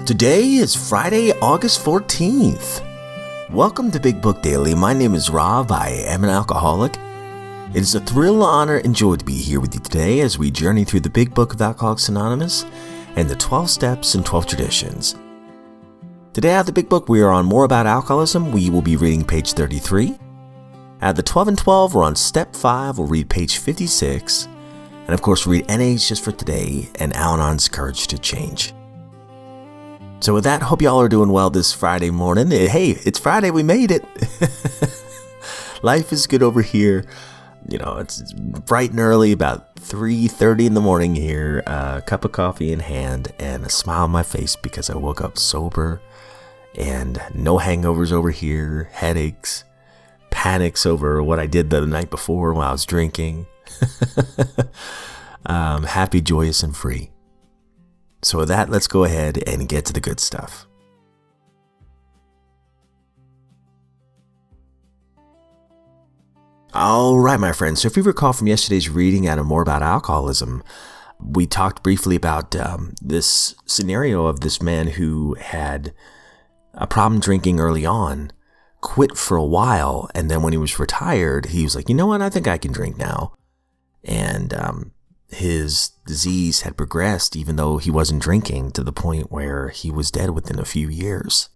Today is Friday, August 14th. Welcome to Big Book Daily. My name is Rob. I am an alcoholic. It is a thrill, honor, and joy to be here with you today as we journey through the Big Book of Alcoholics Anonymous and the 12 Steps and 12 Traditions. Today out of the Big Book, we are on More About Alcoholism. We will be reading page 33. Out of the 12 and 12, we're on Step 5. We'll read page 56. And of course, we'll read NA's Just for Today and Al-Anon's Courage to Change. So with that, hope y'all are doing well this Friday morning. Hey, it's Friday, we made it. Life is good over here. You know, it's bright and early, about 3:30 in the morning here. A cup of coffee in hand and a smile on my face because I woke up sober and no hangovers over here, headaches, panics over what I did the night before while I was drinking. Happy, joyous, and free. So with that, let's go ahead and get to the good stuff. All right, my friends. So if you recall from yesterday's reading out of More About Alcoholism, we talked briefly about this scenario of this man who had a problem drinking early on, quit for a while, and then when he was retired, he was like, you know what, I think I can drink now. And his disease had progressed even though he wasn't drinking to the point where he was dead within a few years.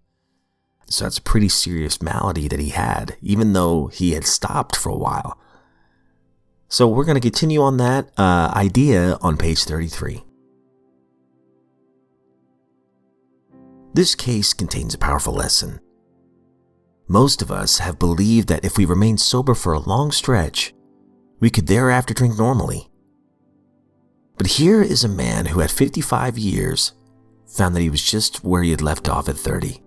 So that's a pretty serious malady that he had, even though he had stopped for a while. So we're going to continue on that idea on page 33. This case contains a powerful lesson. Most of us have believed that if we remain sober for a long stretch, we could thereafter drink normally. But here is a man who at 55 years found that he was just where he had left off at 30.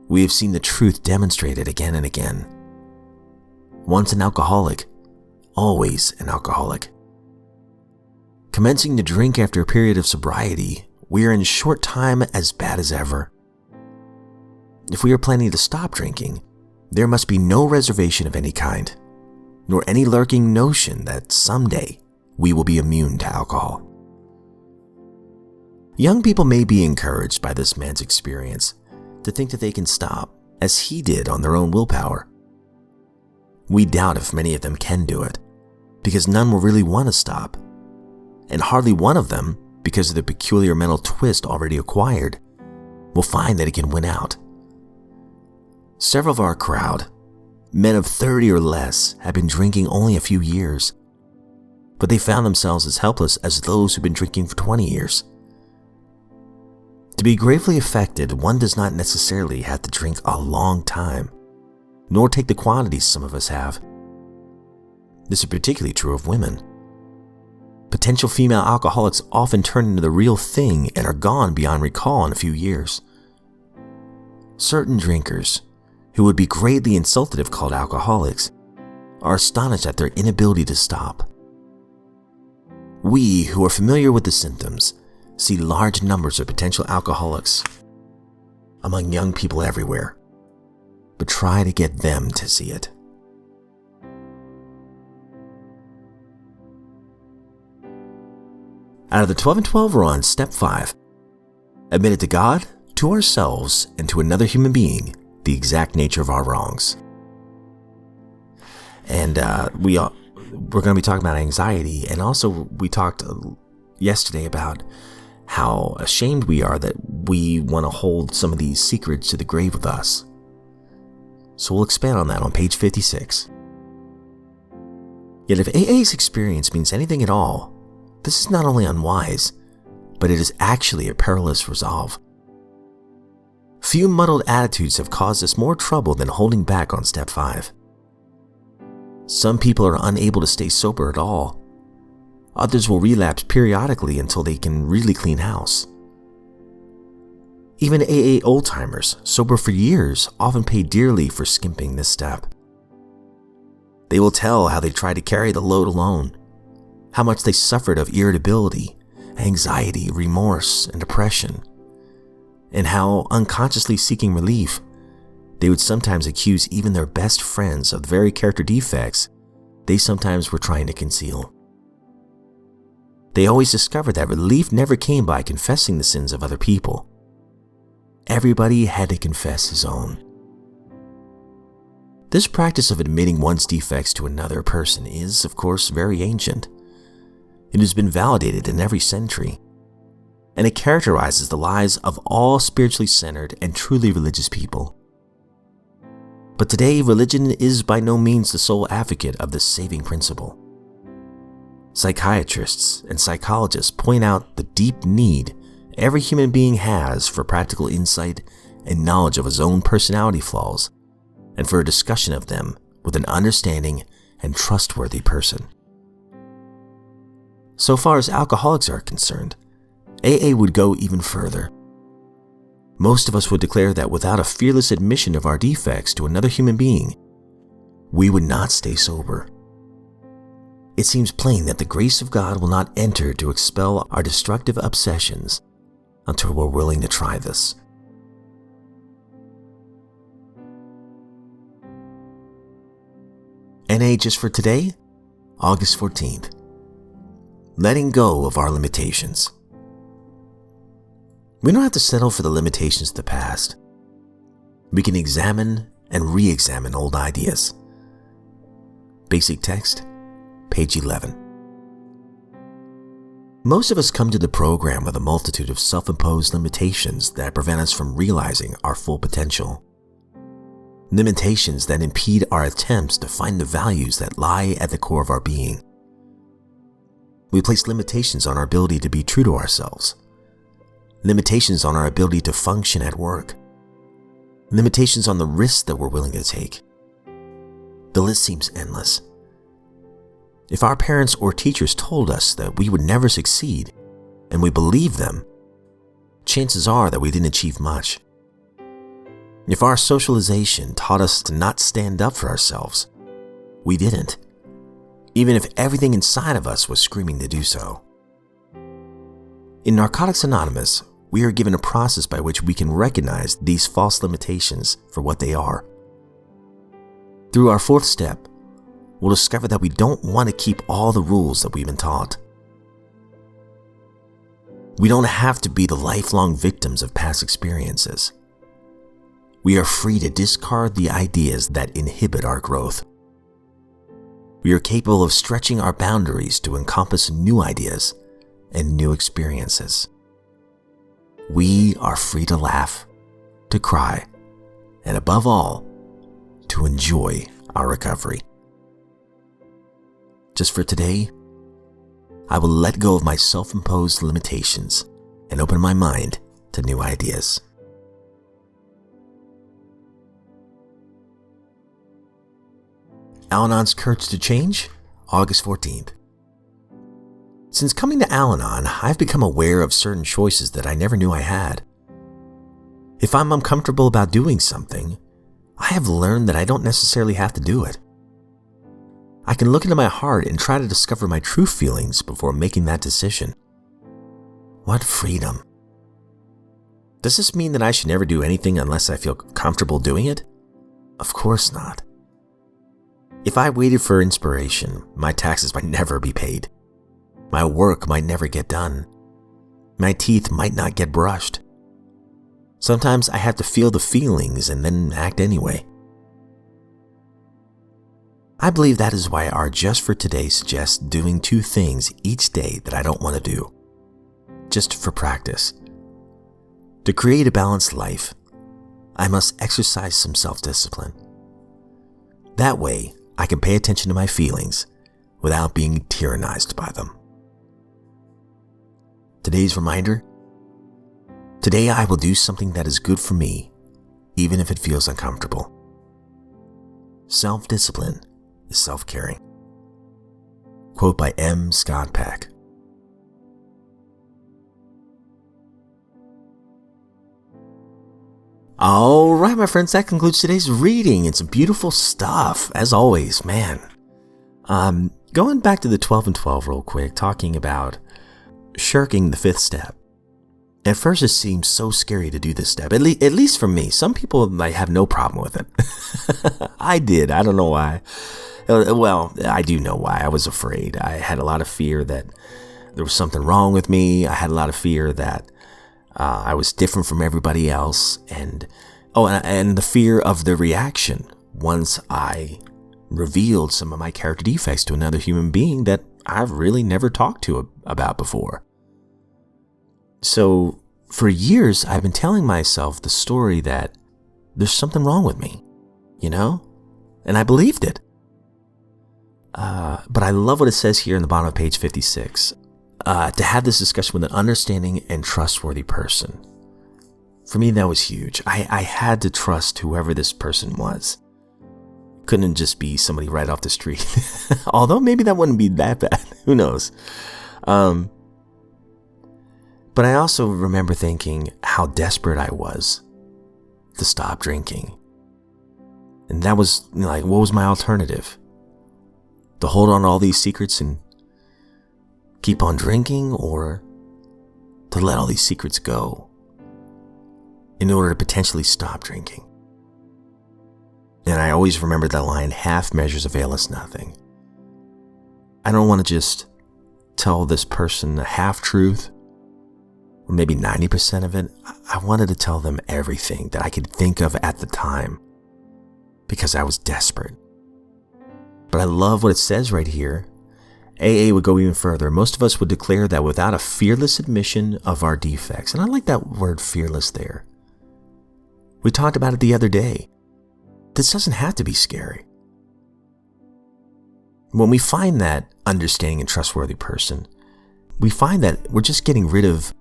We have seen the truth demonstrated again and again. Once an alcoholic, always an alcoholic. Commencing to drink after a period of sobriety, we are in short time as bad as ever. If we are planning to stop drinking, there must be no reservation of any kind, nor any lurking notion that someday we will be immune to alcohol. Young people may be encouraged by this man's experience to think that they can stop, as he did on their own willpower. We doubt if many of them can do it, because none will really want to stop, and hardly one of them, because of the peculiar mental twist already acquired, will find that it can win out. Several of our crowd, men of 30 or less, have been drinking only a few years, but they found themselves as helpless as those who've been drinking for 20 years. To be gravely affected, one does not necessarily have to drink a long time, nor take the quantities some of us have. This is particularly true of women. Potential female alcoholics often turn into the real thing and are gone beyond recall in a few years. Certain drinkers, who would be greatly insulted if called alcoholics, are astonished at their inability to stop. We, who are familiar with the symptoms, see large numbers of potential alcoholics among young people everywhere, but try to get them to see it. Out of the 12 and 12, we're on Step 5. Admit it to God, to ourselves, and to another human being the exact nature of our wrongs. And we're going to be talking about anxiety, and also we talked yesterday about how ashamed we are that we want to hold some of these secrets to the grave with us. So we'll expand on that on page 56. Yet if AA's experience means anything at all, this is not only unwise, but it is actually a perilous resolve. Few muddled attitudes have caused us more trouble than holding back on Step 5. Some people are unable to stay sober at all. Others will relapse periodically until they can really clean house. Even AA old-timers, sober for years, often pay dearly for skimping this step. They will tell how they tried to carry the load alone, how much they suffered of irritability, anxiety, remorse, and depression, and how, unconsciously seeking relief, they would sometimes accuse even their best friends of the very character defects they sometimes were trying to conceal. They always discovered that relief never came by confessing the sins of other people, everybody had to confess his own. This practice of admitting one's defects to another person is, of course, very ancient. It has been validated in every century, and it characterizes the lives of all spiritually centered and truly religious people. But today, religion is by no means the sole advocate of this saving principle. Psychiatrists and psychologists point out the deep need every human being has for practical insight and knowledge of his own personality flaws, and for a discussion of them with an understanding and trustworthy person. So far as alcoholics are concerned, AA would go even further. Most of us would declare that without a fearless admission of our defects to another human being, we would not stay sober. It seems plain that the grace of God will not enter to expel our destructive obsessions until we're willing to try this. NA just for today, August 14th. Letting go of our limitations. We don't have to settle for the limitations of the past. We can examine and re-examine old ideas. Basic text, page 11. Most of us come to the program with a multitude of self-imposed limitations that prevent us from realizing our full potential. Limitations that impede our attempts to find the values that lie at the core of our being. We place limitations on our ability to be true to ourselves. Limitations on our ability to function at work. Limitations on the risks that we're willing to take. The list seems endless. If our parents or teachers told us that we would never succeed, and we believed them, chances are that we didn't achieve much. If our socialization taught us to not stand up for ourselves, we didn't, even if everything inside of us was screaming to do so. In Narcotics Anonymous, we are given a process by which we can recognize these false limitations for what they are. Through our fourth step, we'll discover that we don't want to keep all the rules that we've been taught. We don't have to be the lifelong victims of past experiences. We are free to discard the ideas that inhibit our growth. We are capable of stretching our boundaries to encompass new ideas and new experiences. We are free to laugh, to cry, and above all, to enjoy our recovery. Just for today, I will let go of my self-imposed limitations and open my mind to new ideas. Al-Anon's Courage to Change, August 14th. Since coming to Al-Anon, I've become aware of certain choices that I never knew I had. If I'm uncomfortable about doing something, I have learned that I don't necessarily have to do it. I can look into my heart and try to discover my true feelings before making that decision. What freedom! Does this mean that I should never do anything unless I feel comfortable doing it? Of course not. If I waited for inspiration, my taxes might never be paid. My work might never get done. My teeth might not get brushed. Sometimes I have to feel the feelings and then act anyway. I believe that is why our Just for Today suggests doing 2 things each day that I don't want to do, just for practice. To create a balanced life, I must exercise some self-discipline. That way, I can pay attention to my feelings without being tyrannized by them. Today's reminder: today I will do something that is good for me, even if it feels uncomfortable. Self-discipline is self-caring. Quote by M. Scott Peck. All right, my friends, that concludes today's reading. It's beautiful stuff, as always, man. Going back to the 12 and 12 real quick, talking about shirking the 5th step. At first, it seems so scary to do this step, at least for me. Some people might have no problem with it. I did. I don't know why. Well, I do know why. I was afraid. I had a lot of fear that there was something wrong with me. I had a lot of fear that I was different from everybody else. And the fear of the reaction once I revealed some of my character defects to another human being that I've really never talked to about before. So for years, I've been telling myself the story that there's something wrong with me, and I believed it. But I love what it says here in the bottom of page 56. To have this discussion with an understanding and trustworthy person. For me, that was huge. I had to trust whoever this person was. Couldn't just be somebody right off the street. Although maybe that wouldn't be that bad. Who knows? But I also remember thinking how desperate I was to stop drinking. And that was what was my alternative? To hold on to all these secrets and keep on drinking, or to let all these secrets go in order to potentially stop drinking? And I always remember that line, half measures avail us nothing. I don't want to just tell this person a half truth, or maybe 90% of it. I wanted to tell them everything that I could think of at the time because I was desperate. But I love what it says right here. AA would go even further. Most of us would declare that without a fearless admission of our defects. And I like that word fearless there. We talked about it the other day. This doesn't have to be scary. When we find that understanding and trustworthy person, we find that we're just getting rid of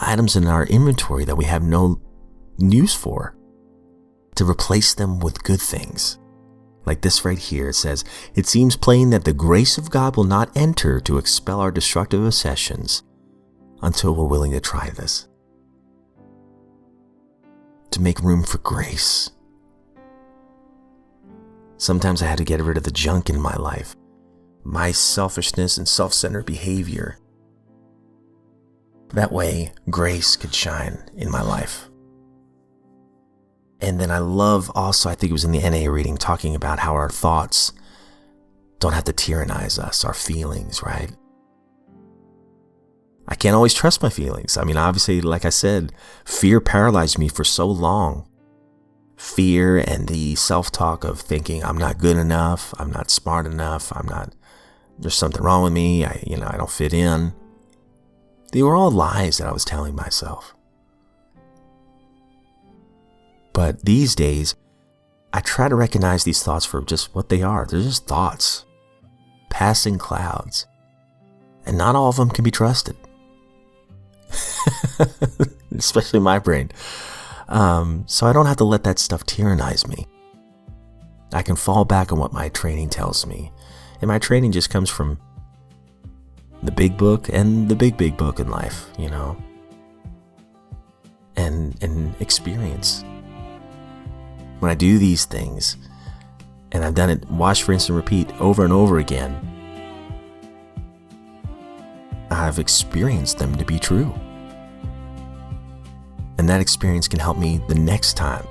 items in our inventory that we have no use for, to replace them with good things. Like this right here, it says, "It seems plain that the grace of God will not enter to expel our destructive obsessions until we're willing to try this." To make room for grace. Sometimes I had to get rid of the junk in my life, my selfishness and self-centered behavior. That way, grace could shine in my life. And then I love also, I think it was in the NA reading, talking about how our thoughts don't have to tyrannize us, our feelings, right? I can't always trust my feelings. I mean, obviously, like I said, fear paralyzed me for so long. Fear and the self-talk of thinking I'm not good enough, I'm not smart enough, there's something wrong with me, I don't fit in. They were all lies that I was telling myself. But these days, I try to recognize these thoughts for just what they are. They're just thoughts, passing clouds. And not all of them can be trusted. Especially my brain. So I don't have to let that stuff tyrannize me. I can fall back on what my training tells me. And my training just comes from the big book and the big book in life, and experience. When I do these things, and I've done it, wash, rinse, and repeat over and over again, I've experienced them to be true. And that experience can help me the next time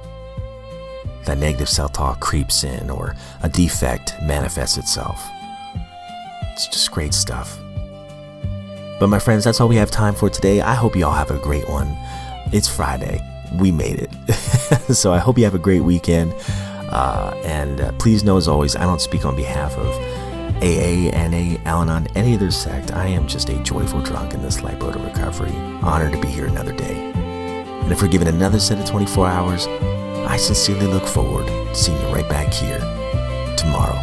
that negative self-talk creeps in or a defect manifests itself. It's just great stuff. But my friends, that's all we have time for today. I hope you all have a great one. It's Friday. We made it. So I hope you have a great weekend. And please know, as always, I don't speak on behalf of AA, NA, Al-Anon, any other sect. I am just a joyful drunk in this lifeboat of recovery, honored to be here another day. And if we're given another set of 24 hours, I sincerely look forward to seeing you right back here tomorrow.